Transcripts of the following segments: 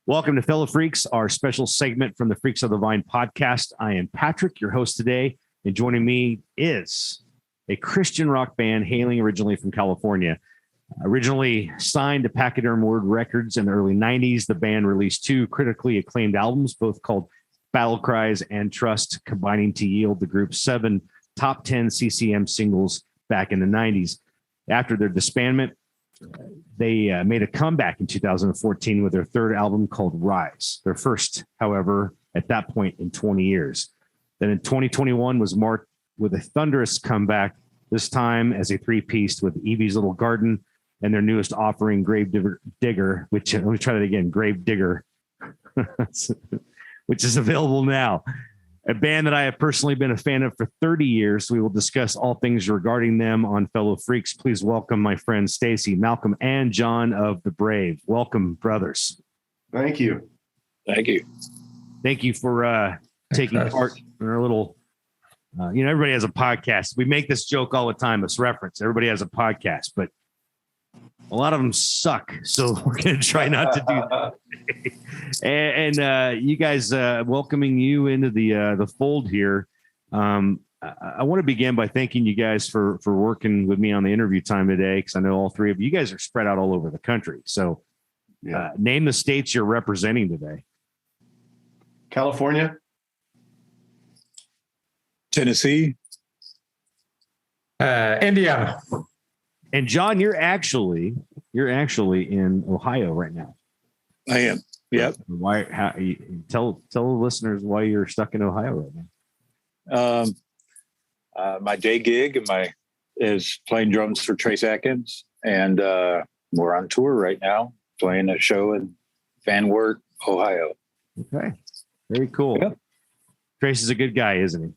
Welcome to Fellow Freaks, our special segment from the Freaks of the Vine podcast. I am Patrick, your host today, and joining me is a Christian rock band hailing originally from California. Originally signed to Pachyderm Word Records in the early 90s, the band released two critically acclaimed albums, both called Battle Cries and Trust, combining to yield the group's 7 top 10 CCM singles back in the 90s. After their disbandment, they made a comeback in 2014 with their third album called Rise. Their first, however, at that point in 20 years. Then in 2021 was marked with a thunderous comeback, this time as a three-piece with Evie's Little Garden and their newest offering, Grave Digger, which, let me try that again, Grave Digger, which is available now. A band that I have personally been a fan of for 30 years. We will discuss all things regarding them on Fellow Freaks. Please welcome my friends Stayce, Malcolm, and John of The Brave. Welcome, brothers. Thank you. Thank you. Thank you for taking part in our little, everybody has a podcast. We make this joke all the time, this reference. Everybody has a podcast, but a lot of them suck. So we're going to try not to do that. And you guys, welcoming you into the fold here. I want to begin by thanking you guys for working with me on the interview time today, because I know all three of you guys are spread out all over the country. So name the states you're representing today. California, Tennessee, Indiana. And John, you're actually in Ohio right now. I am. Yep. Why? Tell the listeners why you're stuck in Ohio right now. My day gig is playing drums for Trace Atkins, and we're on tour right now, playing a show in Van Wert, Ohio. Okay, very cool. Yep. Trace is a good guy, isn't he?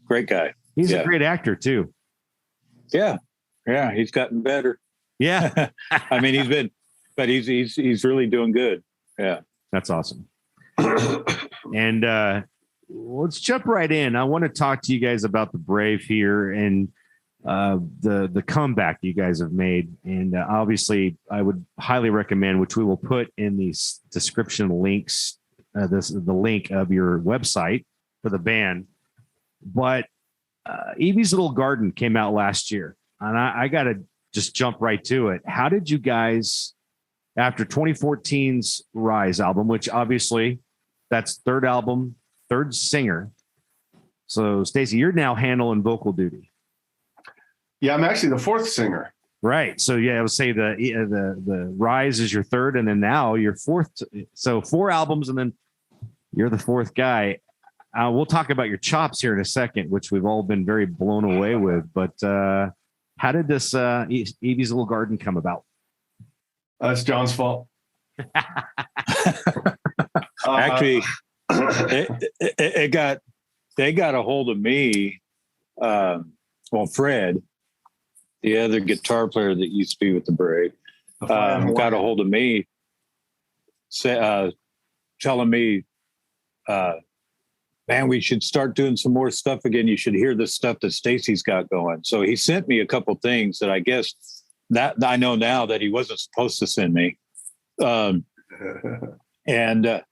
Great guy. He's a great actor too. Yeah, he's gotten better. Yeah. I mean, he's really doing good. Yeah. That's awesome. And let's jump right in. I want to talk to you guys about the Brave here and the comeback you guys have made. And obviously I would highly recommend, which we will put in the description links, the link of your website for the band. But Evie's Little Garden came out last year. And I got to just jump right to it. How did you guys, after 2014's Rise album, which obviously that's third album, third singer. So Stayce, you're now handling vocal duty. Yeah, I'm actually the fourth singer. Right. So yeah, I would say the Rise is your third, and then now you're fourth. So 4 albums, and then you're the fourth guy. We'll talk about your chops here in a second, which we've all been very blown away with. But how did this Evie's Little Garden come about? It's John's fault. Actually, they got a hold of me. Fred, the other guitar player that used to be with the Brave, got a hold of me, telling me, man, we should start doing some more stuff again. You should hear the stuff that Stacey's got going. So he sent me a couple things that I guess that I know now that he wasn't supposed to send me. And I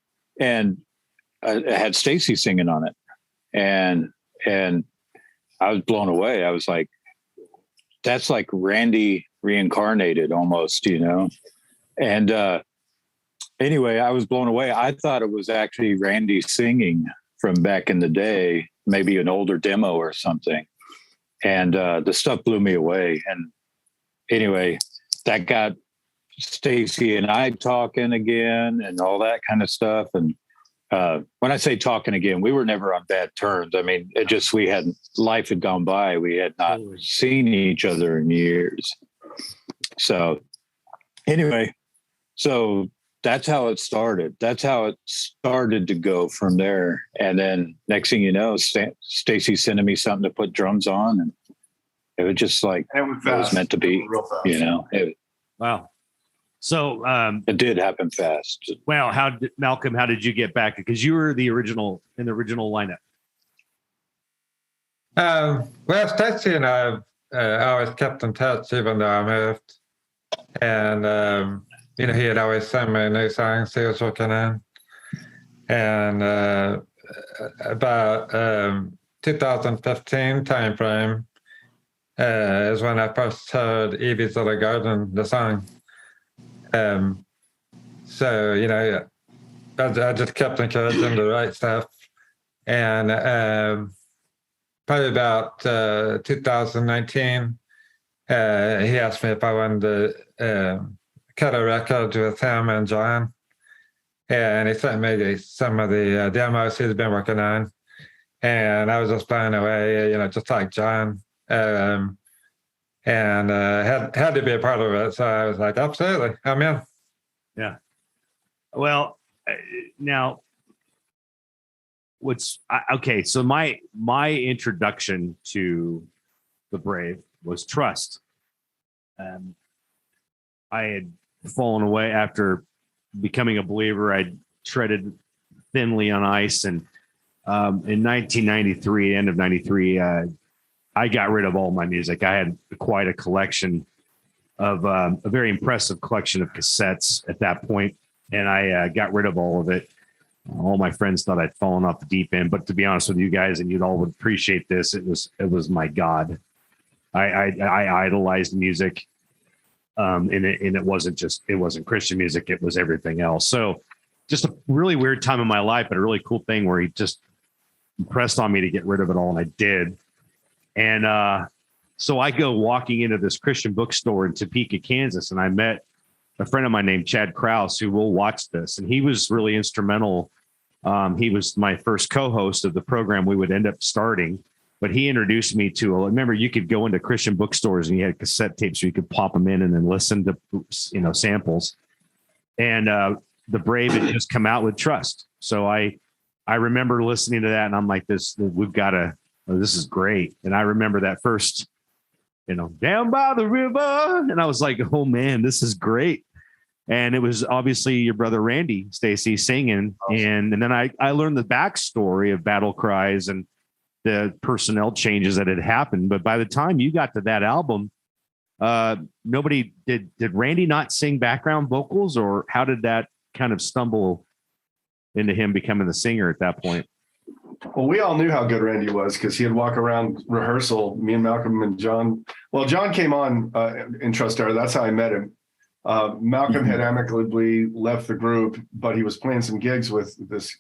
had Stacey singing on it. And I was blown away. I was like, that's like Randy reincarnated almost, And anyway, I was blown away. I thought it was actually Randy singing from back in the day, maybe an older demo or something. And the stuff blew me away. And anyway, that got Stacey and I talking again and all that kind of stuff. And when I say talking again, we were never on bad terms. I mean, life had gone by. We had not seen each other in years. So anyway, that's how it started. That's how it started to go from there. And then next thing you know, Stacey sending me something to put drums on, and it was just like it was meant to be. Wow. So it did happen fast. Well, Malcolm? How did you get back? Because you were in the original lineup. Well, Stacey and I always kept in touch, even though I moved, and he had always sent me new songs he was working on. And about 2015 timeframe is when I first heard Evie's Little Garden, the song. So, I just kept encouraging him to write stuff. And probably about 2019, he asked me if I wanted to cut a record with him and John. And he sent me some of the demos he's been working on. And I was just blown away, just like John. And had to be a part of it. So I was like, absolutely, I'm in. Yeah. Well, now okay. So my introduction to the Brave was Trust. I had fallen away after becoming a believer. I treaded thinly on ice, and in 1993, end of 93, I got rid of all my music. I had quite a collection of a very impressive collection of cassettes at that point, and I got rid of all of it. All my friends thought I'd fallen off the deep end, but to be honest with you guys, and you'd all would appreciate this, it was my God. I idolized music, and it wasn't Christian music. It was everything else. So just a really weird time in my life, but a really cool thing where he just impressed on me to get rid of it all, and I did. And so I go walking into this Christian bookstore in Topeka, Kansas, and I met a friend of mine named Chad Krause, who will watch this, and he was really instrumental. He was my first co-host of the program we would end up starting, but he introduced me to, remember, you could go into Christian bookstores and you had cassette tapes, so you could pop them in and then listen to, samples. And the Brave had just come out with Trust. So I remember listening to that, and I'm like, this is great. And I remember that first, down by the river. And I was like, oh man, this is great. And it was obviously your brother, Randy Stayce, singing. Awesome. And then I learned the backstory of Battle Cries and the personnel changes that had happened. But by the time you got to that album, nobody did Randy not sing background vocals, or how did that kind of stumble into him becoming the singer at that point? Well, we all knew how good Randy was because he'd walk around rehearsal, me and Malcolm and John. Well, John came on in Trust Era. That's how I met him. Malcolm had amicably left the group, but he was playing some gigs with this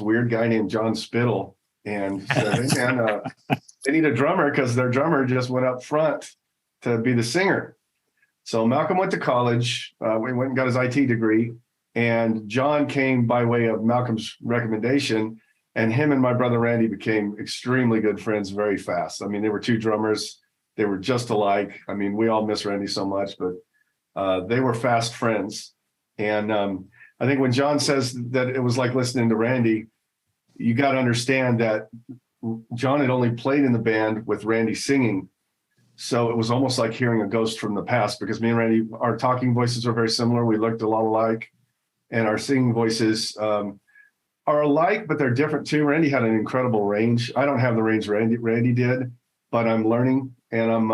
weird guy named John Spittle, and said, hey, man, they need a drummer because their drummer just went up front to be the singer. So Malcolm went to college. We went and got his IT degree, and John came by way of Malcolm's recommendation. And him and my brother Randy became extremely good friends very fast. I mean, they were two drummers. They were just alike. I mean, we all miss Randy so much, but they were fast friends. And I think when John says that it was like listening to Randy, you got to understand that John had only played in the band with Randy singing. So it was almost like hearing a ghost from the past, because me and Randy, our talking voices were very similar. We looked a lot alike, and our singing voices are alike, but they're different too. Randy had an incredible range. I don't have the range Randy did, but I'm learning. And I'm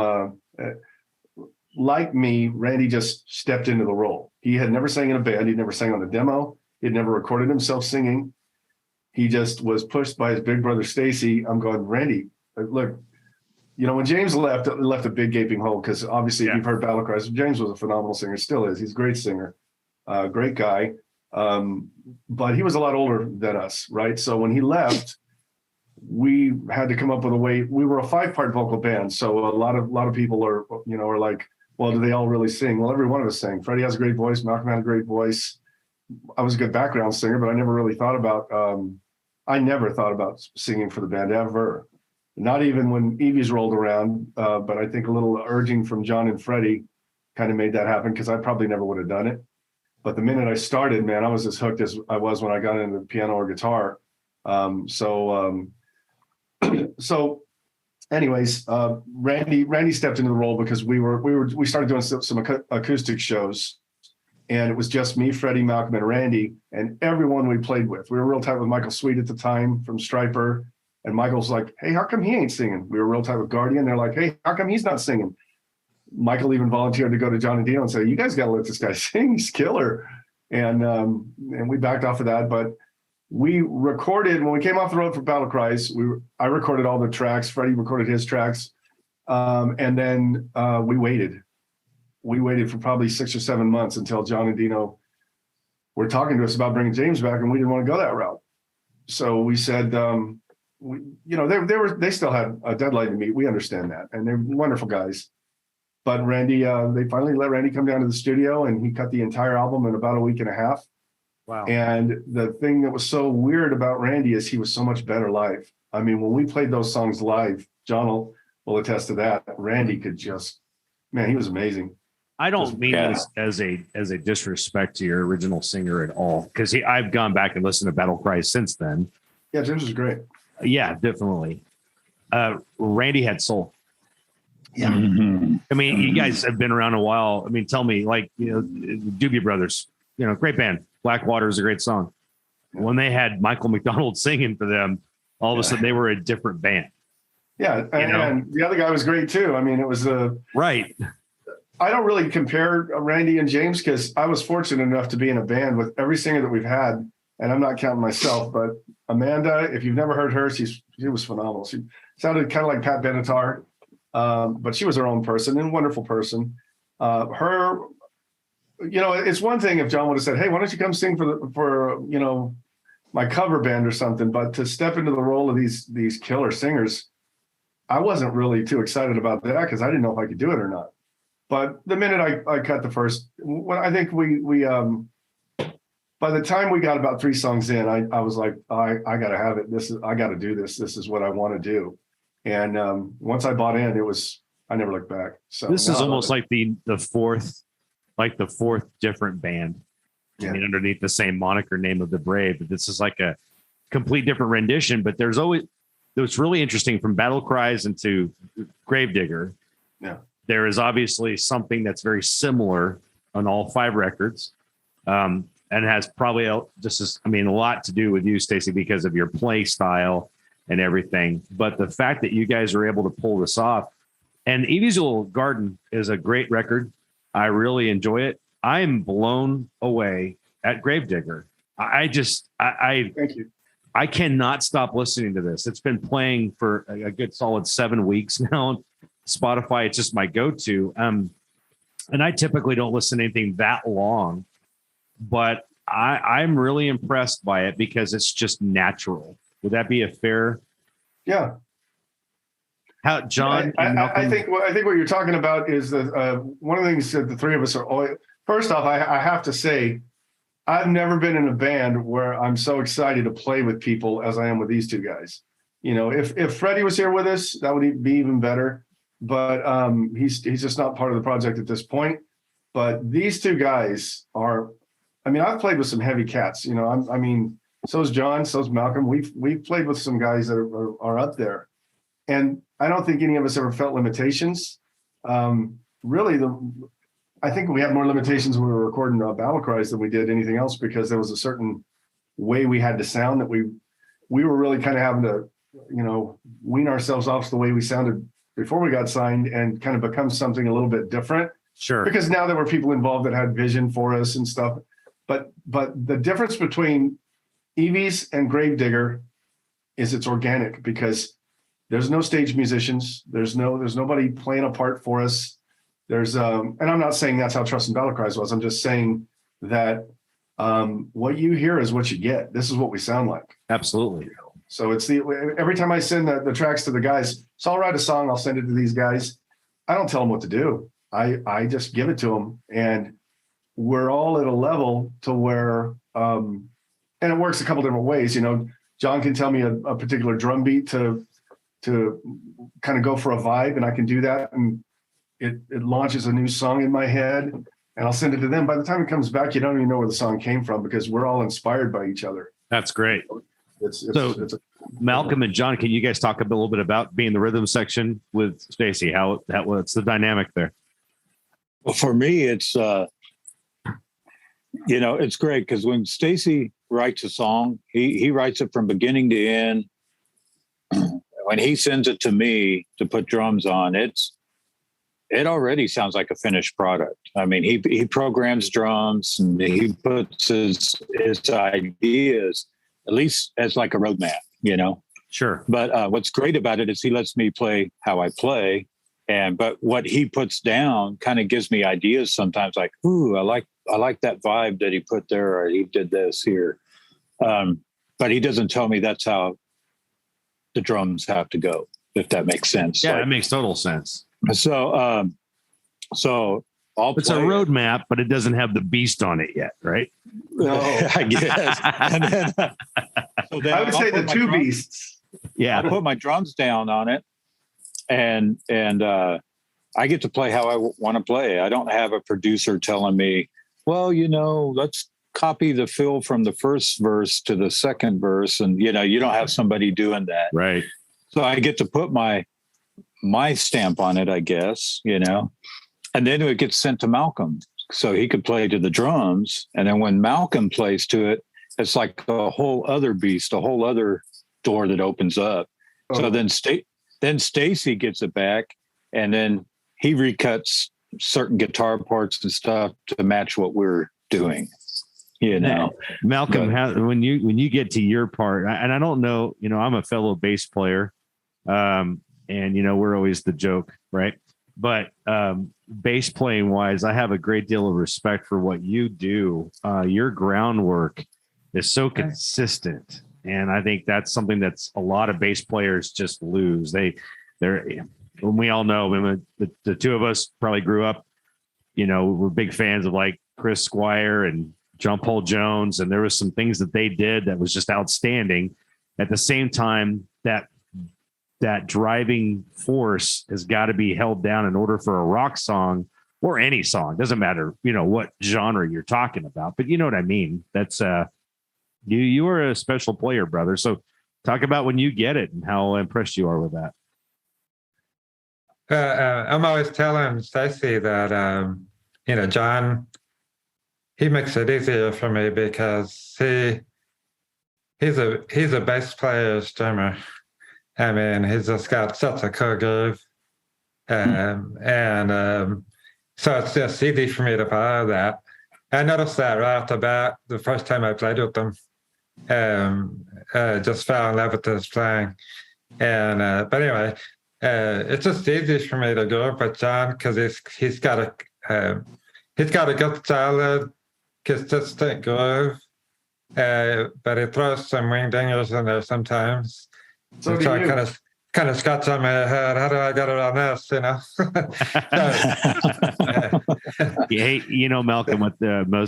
like me, Randy just stepped into the role. He had never sang in a band. He'd never sang on a demo. He'd never recorded himself singing. He just was pushed by his big brother Stayce. I'm going, Randy, look, when James left, it left a big gaping hole, because obviously you've heard Battle Cries. James was a phenomenal singer, still is. He's a great singer, great guy. But he was a lot older than us, right? So when he left, we had to come up with a way. We were a 5-part vocal band, so a lot of people are like, well, do they all really sing? Well, every one of us sang. Freddie has a great voice. Malcolm had a great voice. I was a good background singer, but I never really thought about singing for the band ever. Not even when Evie's rolled around. But I think a little urging from John and Freddie kind of made that happen, because I probably never would have done it. But the minute I started, man, I was as hooked as I was when I got into piano or guitar. So anyways, Randy stepped into the role because we started doing some acoustic shows, and it was just me, Freddie, Malcolm, and Randy, and everyone we played with. We were real tight with Michael Sweet at the time from Stryper, and Michael's like, hey, how come he ain't singing? We were real tight with Guardian. They're like, hey, how come he's not singing? Michael even volunteered to go to John and Dino and say, "You guys got to let this guy sing. He's killer." And we backed off of that. But we recorded when we came off the road for Battle Cries. I recorded all the tracks. Freddie recorded his tracks, and then we waited. We waited for probably 6 or 7 months until John and Dino were talking to us about bringing James back, and we didn't want to go that route. So we said, they still had a deadline to meet. We understand that, and they're wonderful guys. But Randy, they finally let Randy come down to the studio, and he cut the entire album in about a week and a half. Wow. And the thing that was so weird about Randy is he was so much better live. I mean, when we played those songs live, John will attest to that. Randy could just, man, he was amazing. I don't mean this as a disrespect to your original singer at all, because I've gone back and listened to Battle Cries since then. Yeah, James was great. Yeah, definitely. Randy had soul. Yeah. Mm-hmm. I mean, you guys have been around a while. I mean, tell me, like, Doobie Brothers, great band. Blackwater is a great song. When they had Michael McDonald singing for them, all of a sudden they were a different band. Yeah, and the other guy was great too. I mean, it was right. I don't really compare Randy and James because I was fortunate enough to be in a band with every singer that we've had, and I'm not counting myself, but Amanda, if you've never heard her, she was phenomenal. She sounded kind of like Pat Benatar, but she was her own person and wonderful person. It's one thing if John would have said, "Hey, why don't you come sing for my cover band or something?" But to step into the role of these killer singers, I wasn't really too excited about that because I didn't know if I could do it or not. But the minute I cut the first, I think we by the time we got about 3 songs in, I was like, I got to have it. I got to do this. This is what I want to do. And once I bought in, I never looked back. So this is almost like the fourth different band. Yeah. I mean, underneath the same moniker name of the Brave, but this is like a complete different rendition. But there's always, what's really interesting from Battle Cries into Gravedigger. Yeah. There is obviously something that's very similar on all 5 records, and has probably a lot to do with you, Stacey, because of your play style and everything. But the fact that you guys are able to pull this off, and Evie's Little Garden is a great record. I really enjoy it. I'm blown away at Gravedigger. Thank you. I cannot stop listening to this. It's been playing for a good solid 7 weeks now. Spotify, it's just my go-to. And I typically don't listen to anything that long, but I'm really impressed by it because it's just natural. Would that be a fair? Yeah. How, John? I think what you're talking about is that one of the things that the 3 of us are always, first off, I have to say, I've never been in a band where I'm so excited to play with people as I am with these 2 guys. If Freddie was here with us, that would be even better. But he's just not part of the project at this point. But these 2 guys are, I've played with some heavy cats. So's John, so's Malcolm. We've played with some guys that are up there, and I don't think any of us ever felt limitations. Really, I think we had more limitations when we were recording Battle Cries than we did anything else because there was a certain way we had to sound that we were really kind of having to, wean ourselves off the way we sounded before we got signed and kind of become something a little bit different. Sure. Because now there were people involved that had vision for us and stuff. But the difference between Evie's and Gravedigger is it's organic because there's no stage musicians. There's nobody playing a part for us. And I'm not saying that's how Trust and Battle Cries was. I'm just saying that what you hear is what you get. This is what we sound like. Absolutely. So it's every time I send the tracks to the guys, so I'll write a song, I'll send it to these guys. I don't tell them what to do. I just give it to them, and we're all at a level to where, and it works a couple different ways. John can tell me a particular drum beat to kind of go for a vibe, and I can do that, and it launches a new song in my head, and I'll send it to them. By the time it comes back, you don't even know where the song came from because we're all inspired by each other. That's great. It's Malcolm and John, can you guys talk a little bit about being the rhythm section with Stacey? What's the dynamic there? Well, for me, it's it's great because when Stacey writes a song, he writes it from beginning to end. When he sends it to me to put drums on, it already sounds like a finished product. I mean, he programs drums and he puts his ideas at least as like a roadmap, you know. Sure. But what's great about it is he lets me play how I play, but what he puts down kind of gives me ideas sometimes. Like, ooh, I like that vibe that he put there, or he did this here. But he doesn't tell me that's how the drums have to go, if that makes sense. Yeah, it makes total sense. So, it's a roadmap, but it doesn't have the beast on it yet, right? No, I guess. And then, I would say the two beasts. Yeah, I put my drums down on it, and I get to play how I want to play. I don't have a producer telling me, well, let's copy the fill from the first verse to the second verse, and you don't have somebody doing that, right? So I get to put my stamp on it, I guess, and then it gets sent to Malcolm so he could play to the drums. And then when Malcolm plays to it, it's like a whole other beast, a whole other door that opens up. Oh. So then Stayce gets it back, and then he recuts certain guitar parts and stuff to match what we're doing. Malcolm, when you get to your part, and I don't know, I'm a fellow bass player, and we're always the joke, right? But bass playing wise, I have a great deal of respect for what you do. Your groundwork is so consistent, and I think that's something that's a lot of bass players just lose. When we all know, the two of us probably grew up, we're big fans of like Chris Squire and John Paul Jones, and there was some things that they did that was just outstanding. At the same time, that driving force has got to be held down in order for a rock song or any song. Doesn't matter, what genre you're talking about, but you know what I mean. That's you are a special player, brother. So talk about when you get it and how impressed you are with that. I'm always telling Stacey that, John, he makes it easier for me because he's a bass player drummer. I mean, he's just got such a cool groove. So it's just easy for me to follow that. I noticed that right off the bat, the first time I played with him, just fell in love with his playing. But anyway, it's just easy for me to go up with John because he's got a good solid, consistent groove, but he throws some wingdingers in there sometimes. So I kind of scratch on my head. How do I get around this? Malcolm, what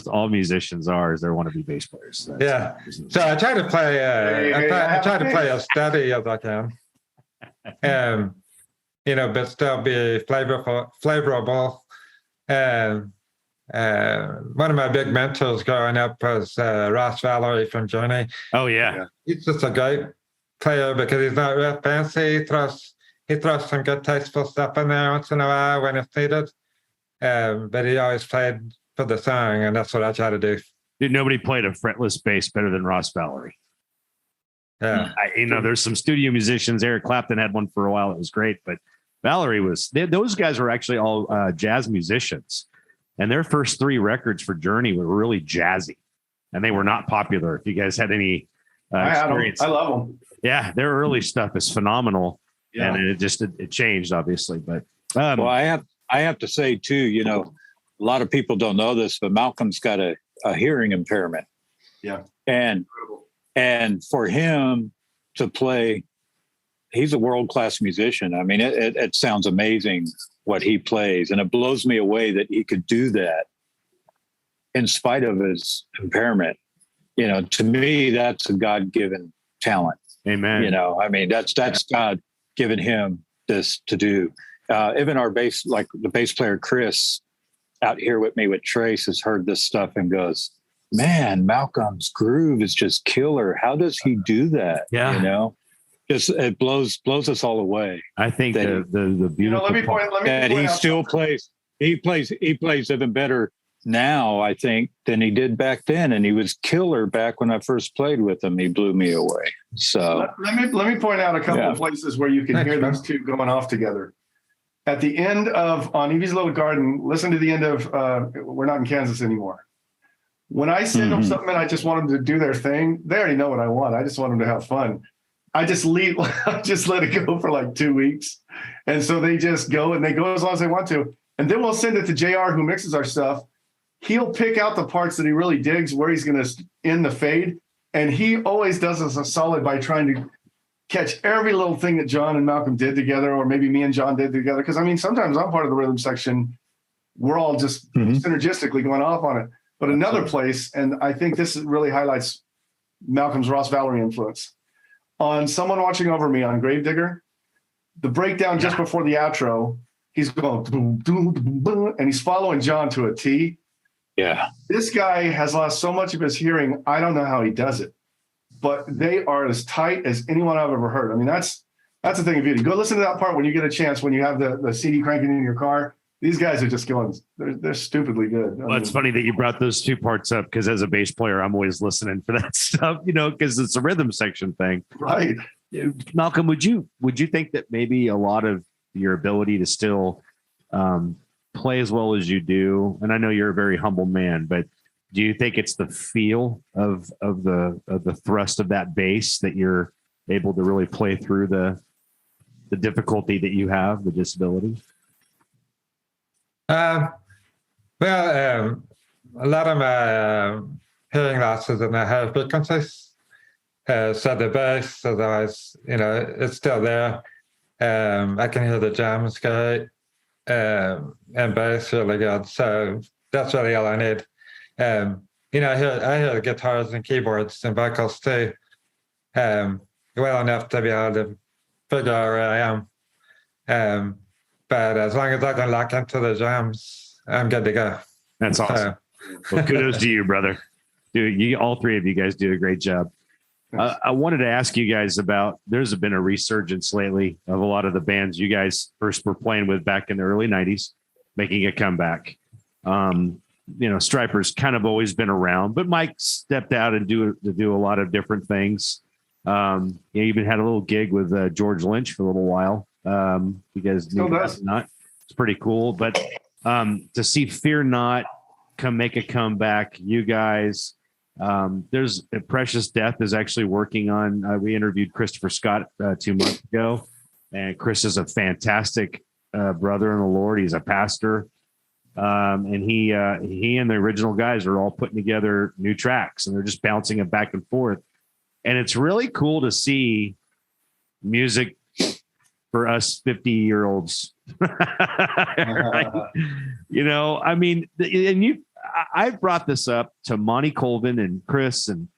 all musicians are is they want to be bass players. So I try to play. I try to play as steady as I can, but still be flavorful. One of my big mentors growing up was Ross Valerie from Journey. Oh yeah, he's just a great player because he's not real fancy. He throws some good tasteful stuff in there once in a while when it's needed. But he always played for the song, and that's what I try to do. Dude, nobody played a fretless bass better than Ross Valerie. Yeah, there's some studio musicians. Eric Clapton had one for a while. It was great, but Valerie those guys were actually all jazz musicians, and their first 3 records for Journey were really jazzy, and they were not popular. If you guys had any experience, I love them. Yeah, their early stuff is phenomenal, and it changed obviously. But well, I have to say too, a lot of people don't know this, but Malcolm's got a hearing impairment. Yeah, and for him to play, he's a world-class musician. I mean, it sounds amazing what he plays, and it blows me away that he could do that in spite of his impairment. To me, that's a God-given talent. Amen. I mean, that's God giving him this to do. Even our bass, like the bass player Chris out here with me with Trace, has heard this stuff and goes, man, Malcolm's groove is just killer. How does he do that? Yeah. Just it blows us all away. I think the beautiful that he still plays. He plays even better now, I think, than he did back then, and he was killer back when I first played with him. He blew me away. So let me point out a couple of places where you can hear those two going off together. At the end of On Evie's Little Garden, listen to the end of We're Not in Kansas Anymore. When I send them something and I just want them to do their thing, they already know what I want. I just want them to have fun. I just let it go for like 2 weeks. And so they just go and they go as long as they want to. And then we'll send it to JR, who mixes our stuff. He'll pick out the parts that he really digs, where he's going to end the fade. And he always does us a solid by trying to catch every little thing that John and Malcolm did together, or maybe me and John did together. Because I mean, sometimes I'm part of the rhythm section. We're all just synergistically going off on it. But another place, and I think this really highlights Malcolm's Ross Valerie influence. On Someone Watching Over Me on Gravedigger, the breakdown just before the outro, he's going boom, boom, boom, boom, and he's following John to a T. Yeah. This guy has lost so much of his hearing. I don't know how he does it, but they are as tight as anyone I've ever heard. I mean, that's the thing of beauty. Go listen to that part when you get a chance, when you have the CD cranking in your car. These guys are just going, they're stupidly good. Well, it's funny that you brought those two parts up, because as a bass player, I'm always listening for that stuff, because it's a rhythm section thing. Right. Malcolm, would you think that maybe a lot of your ability to still play as well as you do, and I know you're a very humble man, but do you think it's the feel of the thrust of that bass that you're able to really play through the difficulty that you have, the disability? A lot of my hearing losses in the higher frequencies. So the bass, otherwise, it's still there. I can hear the drums great, and bass really good. So that's really all I need. I hear the guitars and keyboards and vocals too, well enough to be able to figure out where I am. But as long as I can lock into the drums, I'm good to go. That's awesome. Well, kudos to you, brother. Dude, all three of you guys do a great job. I wanted to ask you guys about, there's been a resurgence lately of a lot of the bands you guys first were playing with back in the early 90s, making a comeback. Stryper's kind of always been around, but Mike stepped out and do a lot of different things. He even had a little gig with George Lynch for a little while. You guys knew that or not? It's pretty cool. But to see Fear Not make a comeback, you guys, there's a Precious Death is actually working on. We interviewed Christopher Scott 2 months ago, and Chris is a fantastic brother in the Lord. He's a pastor, and he and the original guys are all putting together new tracks, and they're just bouncing it back and forth. And it's really cool to see music for us 50-year-olds. Right? I mean, and I've brought this up to Monty Colvin and Chris and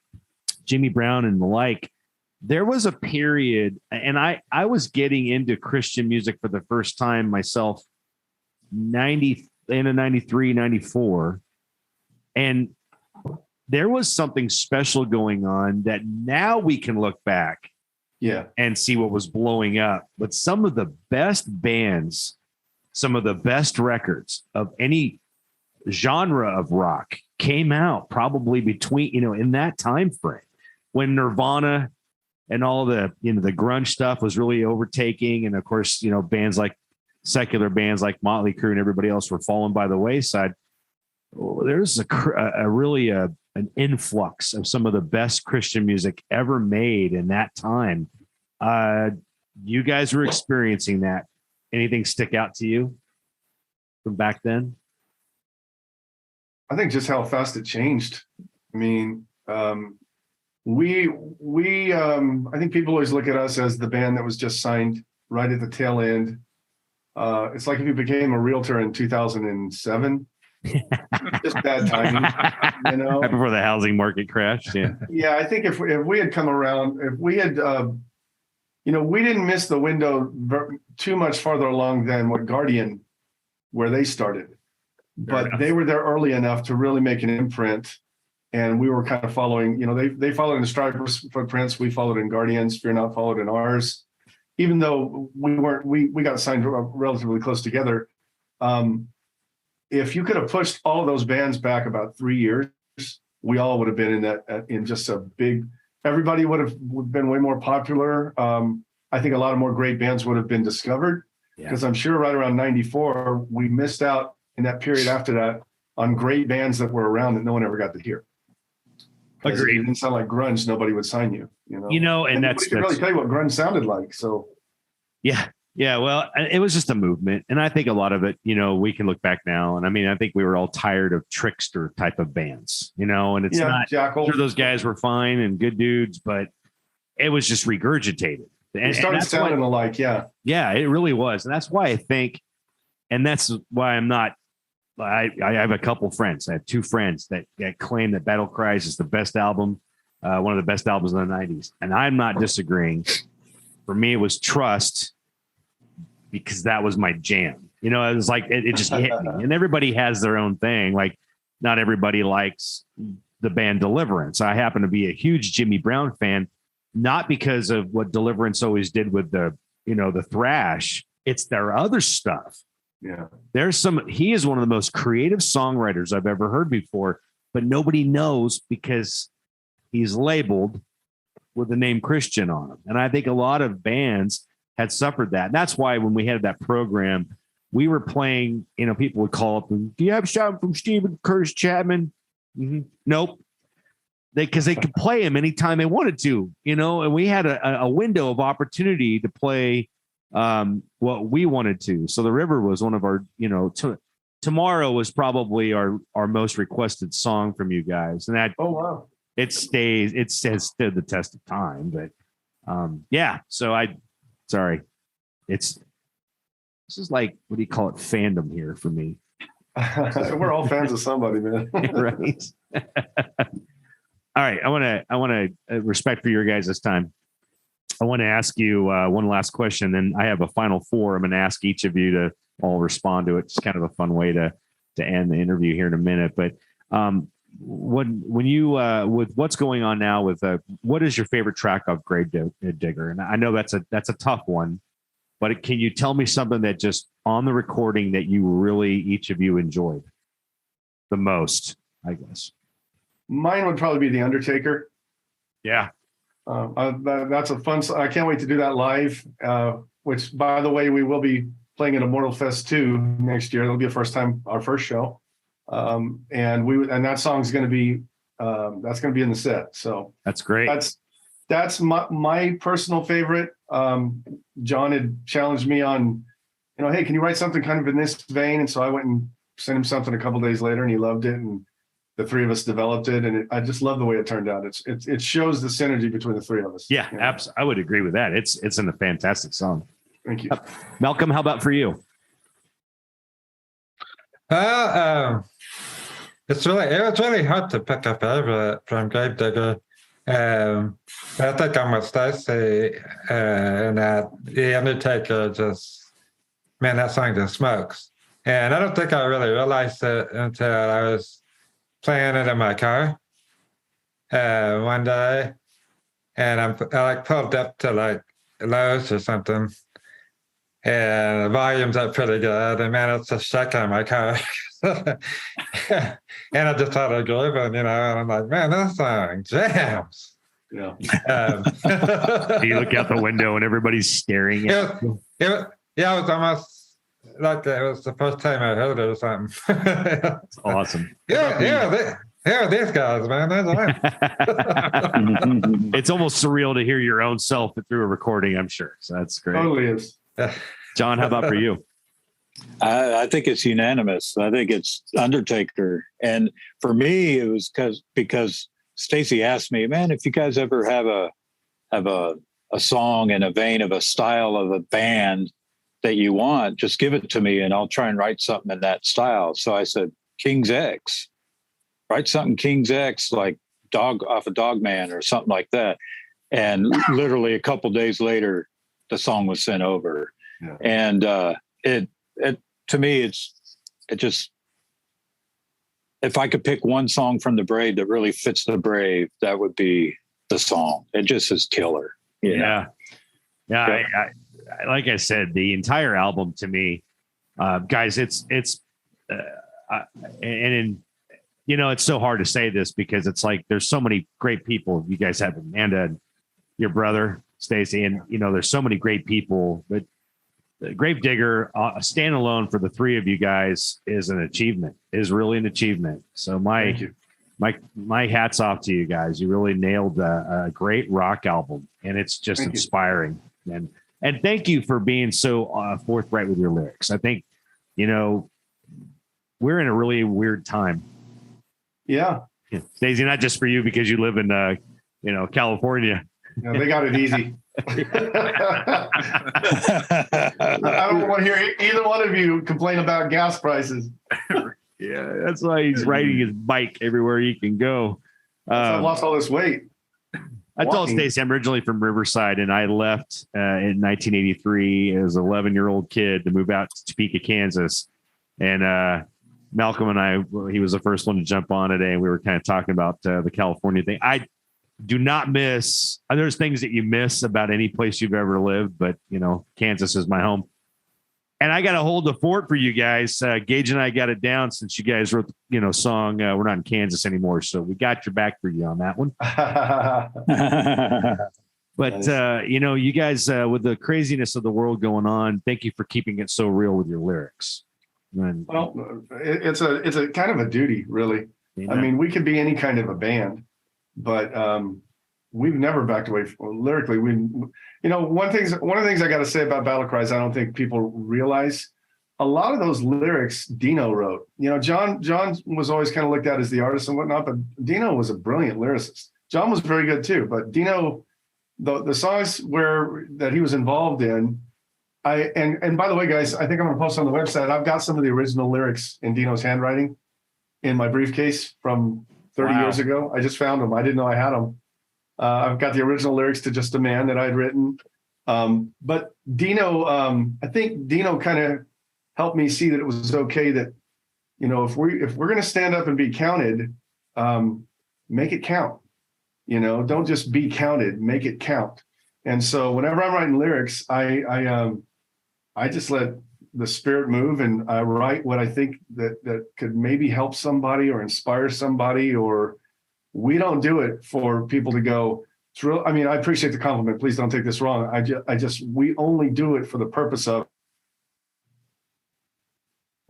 Jimmy Brown and the like. There was a period, and I was getting into Christian music for the first time myself, 93, 94. And there was something special going on that now we can look back and see what was blowing up. But some of the best bands, some of the best records of any genre of rock came out probably between, in that time frame when Nirvana and all the, the grunge stuff was really overtaking. And of course, bands like secular bands like Motley Crue and everybody else were falling by the wayside. There's an influx of some of the best Christian music ever made in that time. You guys were experiencing that. Anything stick out to you from back then? I think just how fast it changed. I mean, we I think people always look at us as the band that was just signed right at the tail end. It's like if you became a realtor in 2007. Just bad timing, Right before the housing market crashed. Yeah, I think if we had come around, if we had, we didn't miss the window too much farther along than what Guardian, where they started, but they were there early enough to really make an imprint, and we were kind of following. They followed in Stryper's footprints. We followed in Guardians. Fear Not followed in ours, even though we weren't. We got signed relatively close together. If you could have pushed all of those bands back about 3 years, we all would have been in just a big, everybody would have been way more popular. I think a lot of more great bands would have been discovered. because I'm sure right around 94, we missed out in that period after that on great bands that were around that no one ever got to hear. Because if Agreed. you didn't sound like grunge, nobody would sign you, you know? And nobody could really tell you what grunge sounded like. So yeah. Yeah. Well, it was just a movement. And I think a lot of it, we can look back now. And I mean, I think we were all tired of trickster type of bands, and it's not, Jackal. sure those guys were fine and good dudes, but it was just regurgitated. It started sounding alike. Yeah. Yeah, it really was. And that's why I think, and that's why I have a couple friends. I have two friends that claim that Battle Cries is the best album, one of the best albums in the 90s. And I'm not disagreeing. For me, it was Trust, because that was my jam. It was like, it just hit me. And everybody has their own thing. Like, not everybody likes the band Deliverance. I happen to be a huge Jimmy Brown fan, not because of what Deliverance always did with the thrash. It's their other stuff. Yeah. He is one of the most creative songwriters I've ever heard before, but nobody knows because he's labeled with the name Christian on him. And I think a lot of bands had suffered that. And that's why when we had that program, we were playing, people would call up, do you have shot from Stephen Curtis Chapman? Mm-hmm. Nope. Because they could play him anytime they wanted to, and we had a window of opportunity to play what we wanted to. So The River was one of our, Tomorrow was probably our most requested song from you guys. And that, oh, wow. It has stood the test of time, but yeah. So this is like, what do you call it? Fandom here for me. We're all fans of somebody, man. Right. All right. I want to respect for your guys' time. I want to ask you one last question, and I have a final four. I'm going to ask each of you to all respond to it. It's kind of a fun way to end the interview here in a minute. But when you with what's going on now with what is your favorite track of Grave Digger? And I know that's a tough one, but can you tell me something that just on the recording that you really each of you enjoyed the most? I guess mine would probably be The Undertaker. Yeah. That's a fun. I can't wait to do that live. Which, by the way, we will be playing at Immortal Fest 2 next year. It'll be our first show, and that song's going to be in the set. So that's great. That's my personal favorite. John had challenged me on, hey, can you write something kind of in this vein? And so I went and sent him something a couple days later, and he loved it. And the three of us developed it, and I just love the way it turned out. It shows the synergy between the three of us. Yeah, absolutely. I would agree with that. It's a fantastic song. Thank you, Malcolm. How about for you? Well, it was really hard to pick a favorite from Grave Digger. But I think I'm with Stayce in that The Undertaker that song just smokes. And I don't think I really realized it until I was playing it in my car one day, and I pulled up to Lowe's or something, and the volume's up pretty good, and man, it's just shaking in my car. And I just started grooving, and I'm like, man, this song jams. Yeah. You look out the window and everybody's staring at you. It was almost like it was the first time I heard it or something. That's awesome. Yeah, these guys, man. It's almost surreal to hear your own self through a recording, I'm sure. So that's great. Totally is. John, how about for you? I think it's unanimous. I think it's Undertaker. And for me, it was because Stacey asked me, man, if you guys ever have a song in a vein of a style of a band that you want, just give it to me and I'll try and write something in that style. So I said, King's X, write something King's X, like Dog off a Dog Man or something like that. And literally a couple days later, the song was sent over. Yeah. And it to me, it just, if I could pick one song from the Brave that really fits the Brave, that would be the song. It just is killer. Yeah. I like I said, the entire album to me, guys, it's so hard to say this because it's like, there's so many great people. You guys have Amanda and your brother, Stacey, and, there's so many great people, but the Gravedigger, standalone for the three of you guys is an achievement, is really an achievement. So Thank you. my hats off to you guys. You really nailed a great rock album, and it's just Thank you. inspiring. And thank you for being so forthright with your lyrics. I think, we're in a really weird time. Yeah. Daisy, not just for you because you live in, California. They got it easy. I don't want to hear either one of you complain about gas prices. Yeah, that's why he's riding his bike everywhere he can go. I've lost all this weight. I told Stayce I'm originally from Riverside, and I left in 1983 as an 11-year-old kid to move out to Topeka, Kansas. And Malcolm and I, he was the first one to jump on today, and we were kind of talking about the California thing. I do not miss. There's things that you miss about any place you've ever lived, but Kansas is my home. And I got to hold the fort for you guys. Gage and I got it down since you guys wrote the song. We're not in Kansas anymore, so we got your back for you on that one. But you guys, with the craziness of the world going on, thank you for keeping it so real with your lyrics. Well, it's a kind of a duty, really. I mean, we could be any kind of a band, but we've never backed away from lyrically. One of the things I got to say about Battle Cries, I don't think people realize a lot of those lyrics Dino wrote. John was always kind of looked at as the artist and whatnot, but Dino was a brilliant lyricist. John was very good too, but Dino, the songs that he was involved in, and by the way, guys, I think I'm gonna post on the website. I've got some of the original lyrics in Dino's handwriting in my briefcase from 30 years ago. I just found them. I didn't know I had them. I've got the original lyrics to Just a Man that I'd written. But Dino, I think Dino kind of helped me see that it was okay that, if we're going to stand up and be counted, make it count. Don't just be counted, make it count. And so whenever I'm writing lyrics, I just let the spirit move, and I write what I think that could maybe help somebody or inspire somebody. Or we don't do it for people to go, it's real. I mean, I appreciate the compliment. Please don't take this wrong. We only do it for the purpose of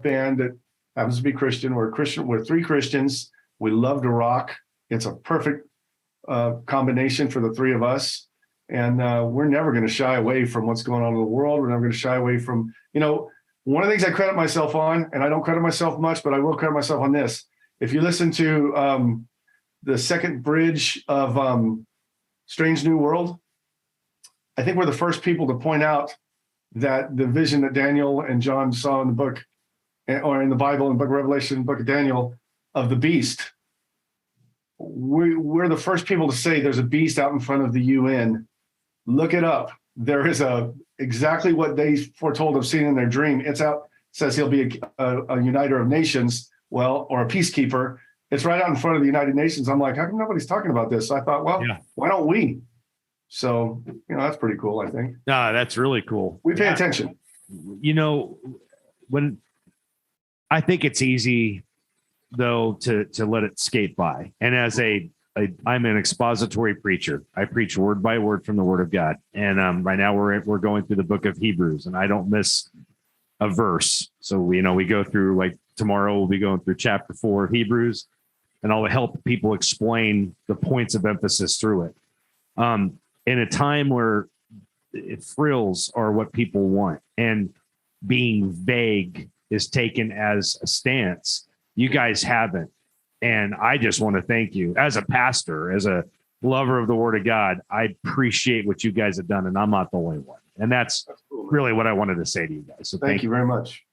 band that happens to be Christian. We're Christian. We're three Christians. We love to rock. It's a perfect combination for the three of us. And we're never going to shy away from what's going on in the world. We're never going to shy away from, one of the things I credit myself on, and I don't credit myself much, but I will credit myself on this. If you listen to the second bridge of Strange New World, I think we're the first people to point out that the vision that Daniel and John saw in the book, or in the Bible, in the book of Revelation, book of Daniel, of the beast. We're the first people to say there's a beast out in front of the UN. Look it up. There is exactly what they foretold of seeing in their dream. It's out, says he'll be a uniter of nations, or a peacekeeper. It's right out in front of the United Nations. I'm like, how come nobody's talking about this? So I thought, why don't we? So, that's pretty cool, I think. No, that's really cool. We pay attention. When I think it's easy, though, to let it skate by. And as I'm an expository preacher. I preach word by word from the Word of God. And right now we're going through the book of Hebrews, and I don't miss a verse. So we go through, like tomorrow we'll be going through chapter 4 of Hebrews, and I'll help people explain the points of emphasis through it. In a time where frills are what people want, and being vague is taken as a stance, you guys haven't. And I just want to thank you as a pastor, as a lover of the Word of God. I appreciate what you guys have done, and I'm not the only one. And that's really what I wanted to say to you guys. So thank you very much.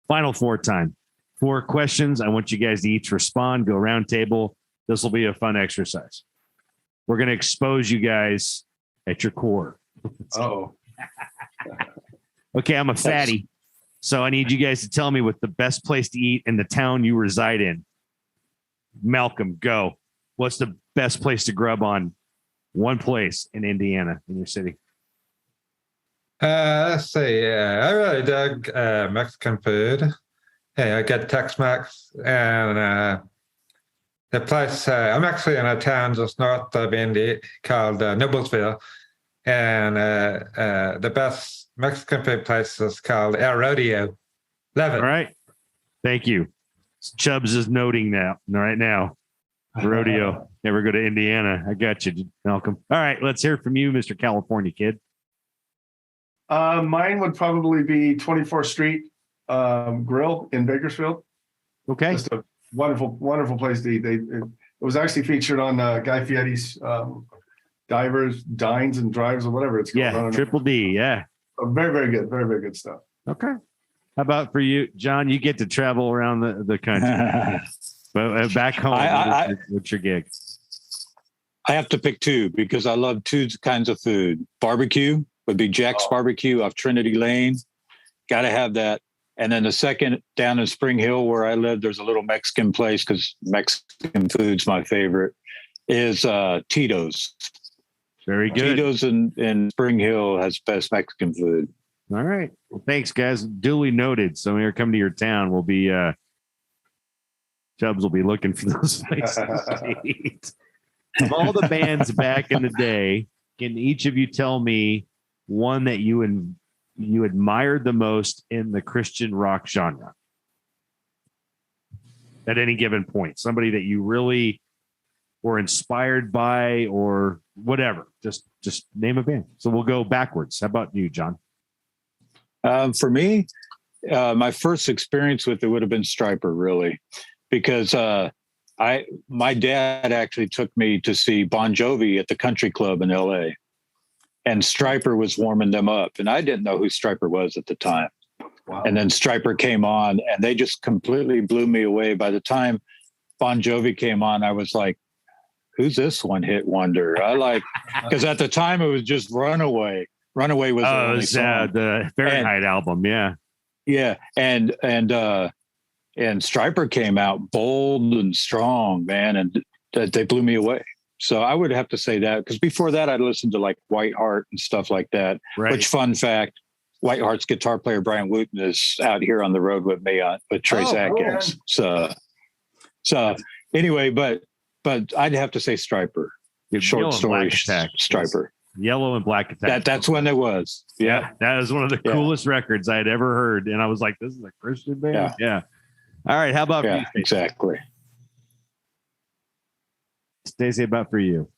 Final 4 time. 4 questions. I want you guys to each respond, go round table. This will be a fun exercise. We're going to expose you guys at your core. Oh. Okay, I'm a fatty. So I need you guys to tell me what the best place to eat in the town you reside in. Malcolm, go. What's the best place to grub on? One place in Indiana, in your city. Let's see. I really dug Mexican food. Hey, I get Tex-Mex, and the place. I'm actually in a town just north of Indy called Nibblesville, and the best Mexican food place is called El Rodeo. Love it. All right. Thank you. Chubbs is noting that right now. Rodeo. Never go to Indiana. I got you, Malcolm. All right. Let's hear from you, Mr. California kid. Mine would probably be 24th Street Grill in Bakersfield. Okay. Just a wonderful place to eat. It was actually featured on Guy Fieri's Dines and Drives or whatever it's called. Yeah. Triple D. Yeah. Very good. Very good stuff. Okay. How about for you, John? You get to travel around the country. But back home, what's your gig? I have to pick two because I love two kinds of food. Barbecue would be Jack's Barbecue off Trinity Lane. Got to have that. And then the second, down in Spring Hill where I live, there's a little Mexican place because Mexican food's my favorite, is Tito's. Very good. Tito's in Spring Hill has best Mexican food. All right. Well, thanks, guys. Duly noted. So when you're coming to your town, we'll be Chubbs will be looking for those places to eat. Of all the bands back in the day, can each of you tell me one that you admired the most in the Christian rock genre? At any given point, somebody that you really were inspired by or whatever. Just name a band. So we'll go backwards. How about you, John? For me, my first experience with it would have been Stryper, really, because my dad actually took me to see Bon Jovi at the Country Club in LA, and Stryper was warming them up, and I didn't know who Stryper was at the time. Wow. And then Stryper came on, and they just completely blew me away. By the time Bon Jovi came on, I was like, "Who's this one-hit wonder?" Because at the time it was just Runaway. Runaway was the Fahrenheit album, yeah. Yeah, and Stryper came out bold and strong, man, and they blew me away. So I would have to say that, because before that I'd listened to like Whiteheart and stuff like that. Right. Which, fun fact, Whiteheart's guitar player Brian Wooten is out here on the road with me with Trace Atkins. Cool. So anyway, but I'd have to say Stryper. Short story, Stryper. Yellow and Black Attack. That's when it was. Yeah. That was one of the coolest records I had ever heard. And I was like, this is a Christian band? Yeah. All right. How about you? Exactly. Stacey, about for you?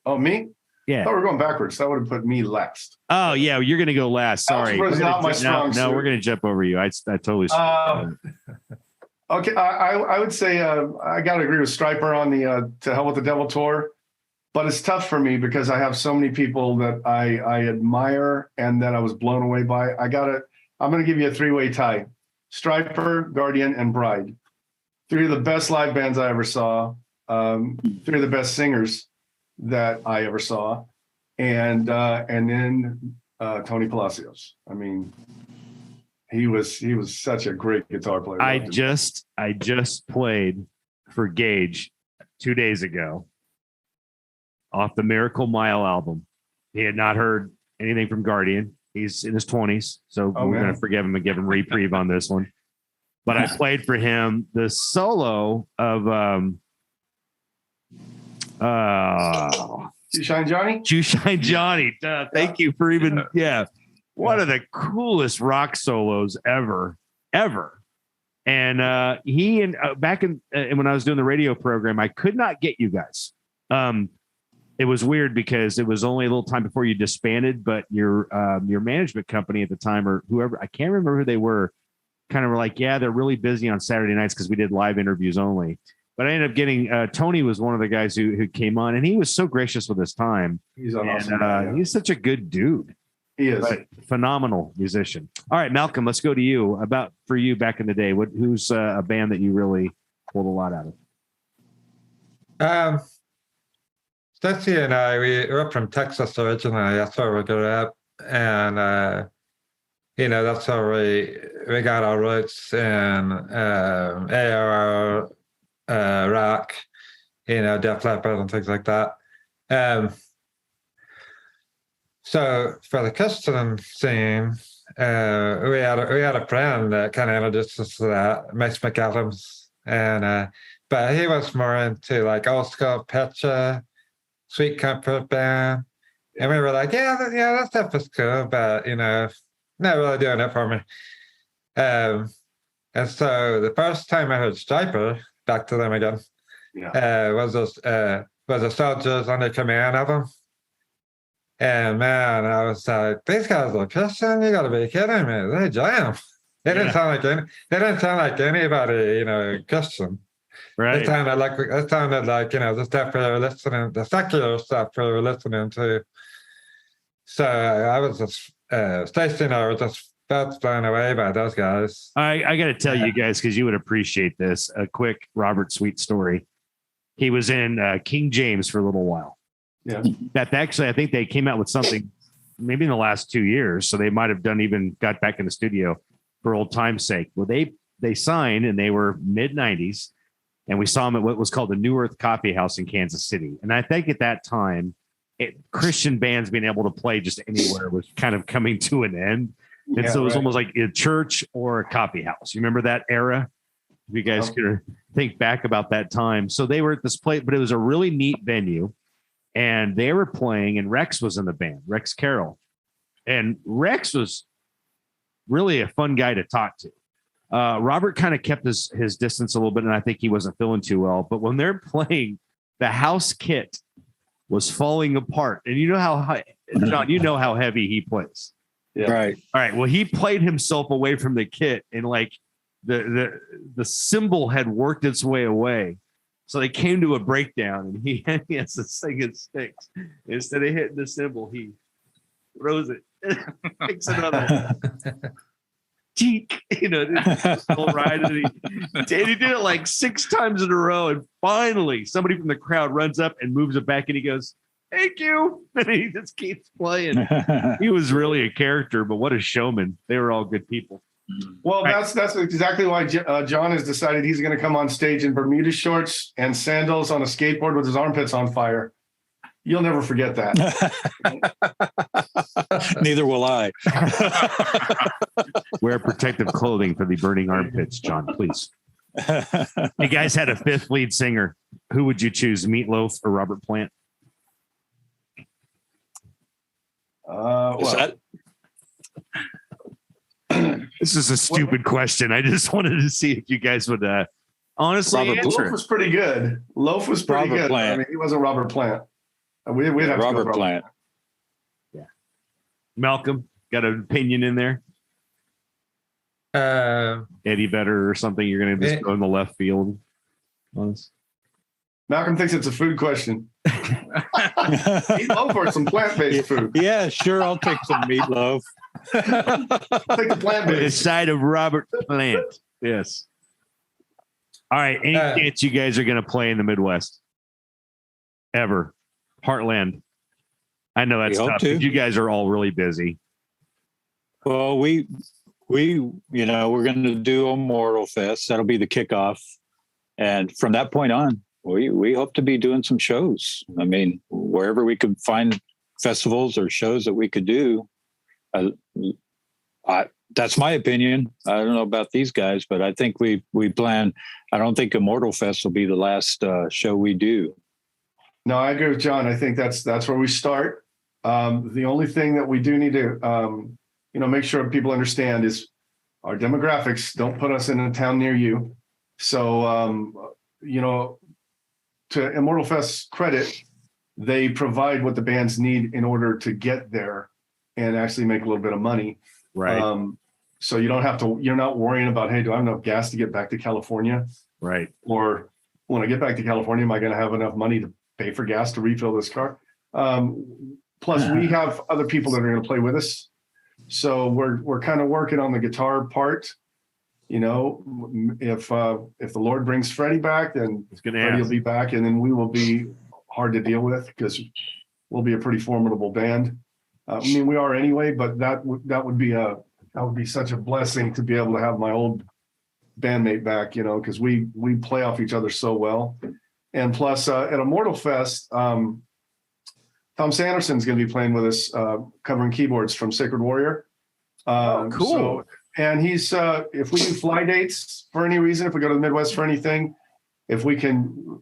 Oh, me? Yeah. I thought we were going backwards. That would have put me last. Oh, yeah. You're going to go last. Sorry. Algebra's not my strong No, suit. we're going to jump over you. I totally. Okay. I would say I got to agree with Stryper on the To Hell with the Devil tour. But it's tough for me because I have so many people that I admire and that I was blown away by. I'm going to give you a three-way tie. Stryper, Guardian, and Bride. Three of the best live bands I ever saw. Three of the best singers that I ever saw. And then Tony Palacios. I mean, he was such a great guitar player. I just played for Gage 2 days ago off the Miracle Mile album. He had not heard anything from Guardian. He's in his 20s, so we're going to forgive him and give him reprieve on this one. But I played for him the solo of You Shine Johnny? You Shine Johnny. Thank you for even, one of the coolest rock solos ever. And he and back in when I was doing the radio program, I could not get you guys. It was weird because it was only a little time before you disbanded, but your management company at the time, or whoever, I can't remember who they were, kind of were like, yeah, they're really busy on Saturday nights because we did live interviews only. But I ended up getting Tony was one of the guys who came on, and he was so gracious with his time. He's an awesome guy. He's such a good dude. He is. Phenomenal musician. All right, Malcolm, let's go to you. About for you back in the day, who's a band that you really pulled a lot out of? Stacey and I, we're up from Texas originally. That's where we grew up. And, that's how we got our roots in AOR, rock, Def Leppard and things like that. So for the Christian scene, we had a friend that kind of introduced us to that, Max McAdams. And, but he was more into like old school Petra, Sweet Comfort Band, And we were like, yeah, that stuff is cool, but, not really doing it for me. And so the first time I heard Striper, back to them again, was the soldiers under command of them. And man, I was like, these guys are Christian? You gotta be kidding me. They jam. They didn't sound like anybody, Christian. Right. It sounded like the stuff we were listening, the secular stuff we were listening to. So I was just Stayce and I were just felt blown away by those guys. I got to tell you guys, because you would appreciate this, a quick Robert Sweet story. He was in King James for a little while. Yeah. That actually, I think they came out with something maybe in the last 2 years. So they might have got back in the studio for old time's sake. Well, they signed and they were mid-90s. And we saw them at what was called the New Earth Coffee House in Kansas City. And I think at that time, Christian bands being able to play just anywhere was kind of coming to an end. And so it was almost like a church or a coffee house. You remember that era? If you guys could think back about that time. So they were at this place, but it was a really neat venue. And they were playing, and Rex was in the band, Rex Carroll. And Rex was really a fun guy to talk to. Robert kind of kept his distance a little bit, and I think he wasn't feeling too well. But when they're playing, the house kit was falling apart. And you know how high, John, you know how heavy he plays. Yeah. Right. All right. Well, he played himself away from the kit, and like the cymbal had worked its way away. So they came to a breakdown, and he has to sing it sticks. Instead of hitting the cymbal, he throws it, picks another. Cheek, ride. And he did it like 6 times in a row. And finally, somebody from the crowd runs up and moves it back, and he goes, "Thank you." And he just keeps playing. He was really a character, but what a showman. They were all good people. Well, that's exactly why John has decided he's going to come on stage in Bermuda shorts and sandals on a skateboard with his armpits on fire. You'll never forget that. Neither will I. Wear protective clothing for the burning armpits, John, please. You guys had a 5th lead singer. Who would you choose, Meatloaf or Robert Plant? This is a stupid question. I just wanted to see if you guys would honestly answer. Loaf was pretty good. Loaf was pretty Robert good. Plant. I mean, he wasn't Robert Plant. We'd have Robert to go Plant. Yeah. Malcolm, got an opinion in there? Eddie Vedder or something? You're going to just go in the left field on this? Malcolm thinks it's a food question. Meatloaf or some plant-based food? Yeah, sure. I'll take some meatloaf. I'll take the plant-based. The side of Robert Plant. Yes. All right. Any chance you guys are going to play in the Midwest? Ever? Heartland. I know that's tough. You guys are all really busy. Well, we're going to do Immortal Fest. That'll be the kickoff. And from that point on, we hope to be doing some shows. I mean, wherever we could find festivals or shows that we could do. That's my opinion. I don't know about these guys, but I think we plan. I don't think Immortal Fest will be the last show we do. No, I agree with John. I think that's where we start. The only thing that we do need to, make sure people understand is our demographics don't put us in a town near you. So, to Immortal Fest's credit, they provide what the bands need in order to get there and actually make a little bit of money. Right. So you're not worrying about, hey, do I have enough gas to get back to California? Right. Or when I get back to California, am I going to have enough money to pay for gas to refill this car? Plus, we have other people that are going to play with us. So we're kind of working on the guitar part. If the Lord brings Freddie back, then Freddie will be back, and then we will be hard to deal with because we'll be a pretty formidable band. We are anyway, but that would be such a blessing to be able to have my old bandmate back, because we play off each other so well. And plus, at Immortal Fest, Tom Sanderson's going to be playing with us, covering keyboards from Sacred Warrior. Cool. So, and he's if we do fly dates for any reason, if we go to the Midwest for anything, if we can,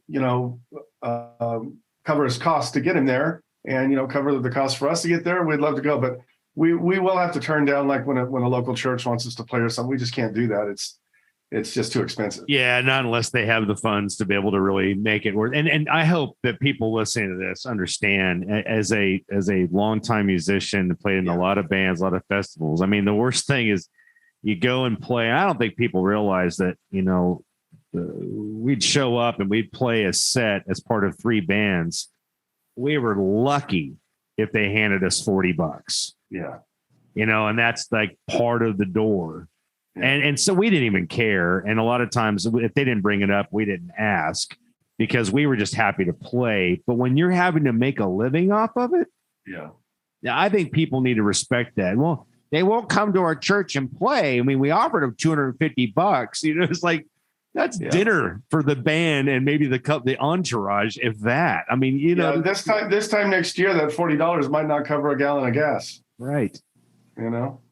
cover his costs to get him there, and cover the cost for us to get there, we'd love to go. But we will have to turn down, like when a local church wants us to play or something. We just can't do that. It's just too expensive. Yeah, not unless they have the funds to be able to really make it work. And I hope that people listening to this understand, as a longtime musician, played in a lot of bands, a lot of festivals. I mean, the worst thing is you go and play. I don't think people realize that, we'd show up and we'd play a set as part of 3 bands. We were lucky if they handed us $40. Yeah. And that's like part of the door. And so we didn't even care. And a lot of times if they didn't bring it up, we didn't ask because we were just happy to play. But when you're having to make a living off of it, yeah, I think people need to respect that. Well, they won't come to our church and play. I mean, we offered them $250. It's like, that's dinner for the band and maybe the entourage, if that. I mean, this time next year, that $40 might not cover a gallon of gas. Right.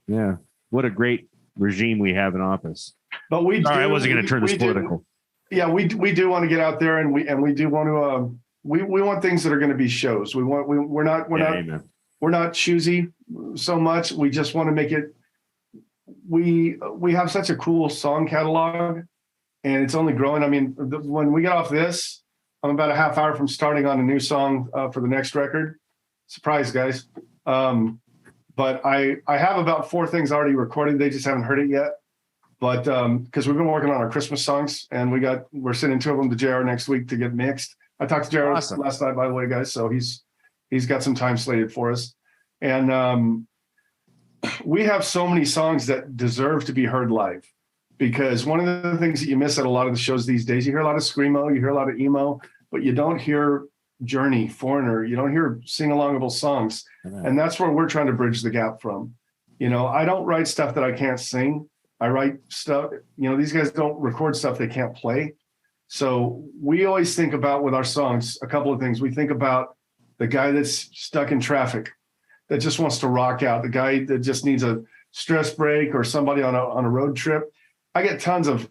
Yeah. What a great regime we have in office. But I wasn't going to turn this political. We do want to get out there, and we do want to. We want things that are going to be shows. We're not choosy so much. We just want to make it. We have such a cool song catalog, and it's only growing. I mean, when we get off this, I'm about a half hour from starting on a new song for the next record. Surprise, guys. But I have about 4 things already recorded. They just haven't heard it yet. But because we've been working on our Christmas songs, and we're sending 2 of them to JR next week to get mixed. I talked to JR last night, by the way, guys. So he's got some time slated for us. And we have so many songs that deserve to be heard live, because one of the things that you miss at a lot of the shows these days, you hear a lot of screamo, you hear a lot of emo, but you don't hear Journey, Foreigner, you don't hear sing-alongable songs. And that's where we're trying to bridge the gap from. I don't write stuff that I can't sing. I write stuff, these guys don't record stuff they can't play. So we always think about, with our songs, a couple of things. We think about the guy that's stuck in traffic, that just wants to rock out, the guy that just needs a stress break, or somebody on a road trip. I get tons of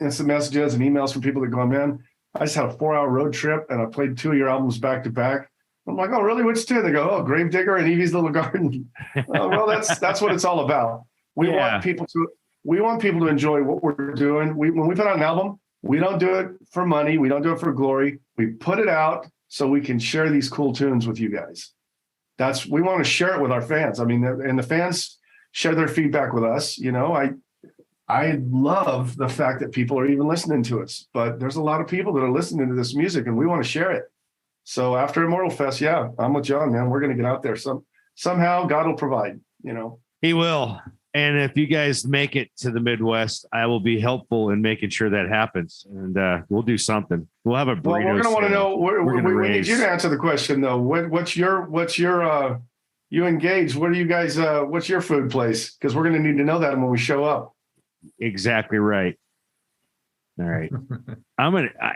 instant messages and emails from people that go, man, I just had a 4-hour road trip and I played 2 of your albums back to back. I'm like, oh, really? Which 2? They go, oh, Gravedigger and Evie's Little Garden. Well, that's what it's all about. We want people to enjoy what we're doing. When we put out an album, we don't do it for money. We don't do it for glory. We put it out so we can share these cool tunes with you guys. We want to share it with our fans. I mean, and the fans share their feedback with us. I love the fact that people are even listening to us, but there's a lot of people that are listening to this music, and we want to share it. So after Immortal Fest, I'm with John, man. We're going to get out there. Somehow God will provide, He will. And if you guys make it to the Midwest, I will be helpful in making sure that happens. And we'll do something. We'll have a burrito. Well, we're going to want to know. We need you to answer the question, though. What's your you engaged? What are you guys? What's your food place? Because we're going to need to know that when we show up. Exactly right. All right.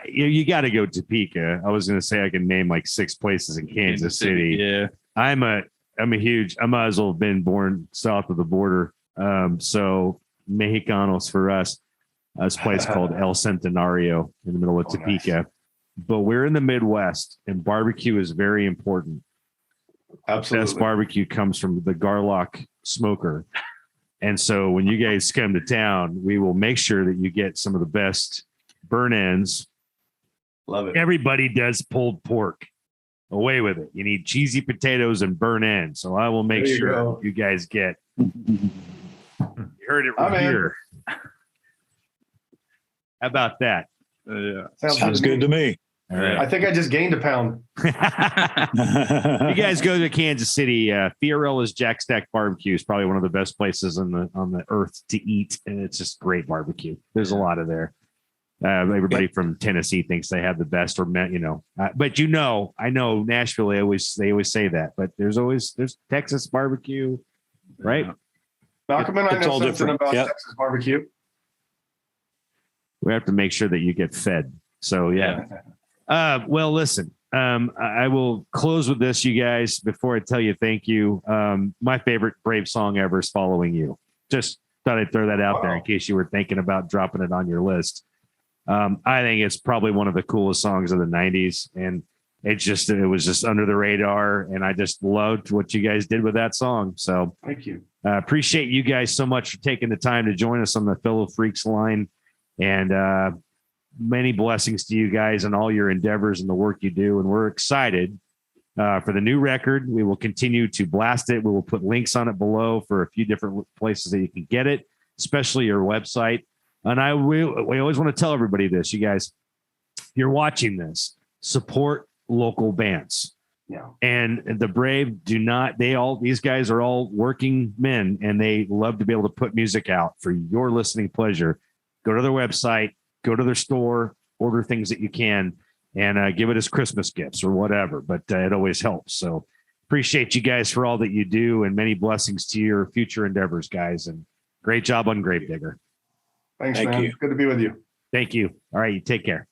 You got to go to Topeka. I was going to say I can name like 6 places in Kansas City. Yeah. I might as well have been born south of the border. So Mexicanos for us, this place called El Centenario in the middle of Topeka. Nice. But we're in the Midwest, and barbecue is very important. Absolutely. Best barbecue comes from the Garlock smoker. And so when you guys come to town, we will make sure that you get some of the best burn ends. Love it. Everybody does pulled pork. Away with it. You need cheesy potatoes and burn ends. So I will make sure you guys get. You heard it right here. How about that? Yeah. Sounds good to me. All right. I think I just gained a pound. You guys go to Kansas City. Fiorella's Jack Stack Barbecue is probably one of the best places on the earth to eat, and it's just great barbecue. There's a lot of there. Everybody from Tennessee thinks they have the best, but I know Nashville. They always say that, but there's Texas barbecue, right? Malcolm and I know something about Texas barbecue. We have to make sure that you get fed. So yeah. Well, listen. I will close with this, you guys. Before I tell you thank you, my favorite Brave song ever is "Following You." Just thought I'd throw that out there in case you were thinking about dropping it on your list. I think it's probably one of the coolest songs of the 90s. And it was just under the radar, and I just loved what you guys did with that song. So Thank you. appreciate you guys so much for taking the time to join us on the Fellow Freaks line, and many blessings to you guys and all your endeavors and the work you do. And we're excited for the new record. We will continue to blast it. We will put links on it below for a few different places that you can get it, especially your website. And we always want to tell everybody this, you guys, if you're watching this, support local bands. Yeah. And the Brave these guys are all working men, and they love to be able to put music out for your listening pleasure. Go to their website, go to their store, order things that you can, and give it as Christmas gifts or whatever. But it always helps. So appreciate you guys for all that you do, and many blessings to your future endeavors, guys. And great job on Gravedigger. Thanks, Thank man. you. Good to be with you. Thank you. All right. You take care.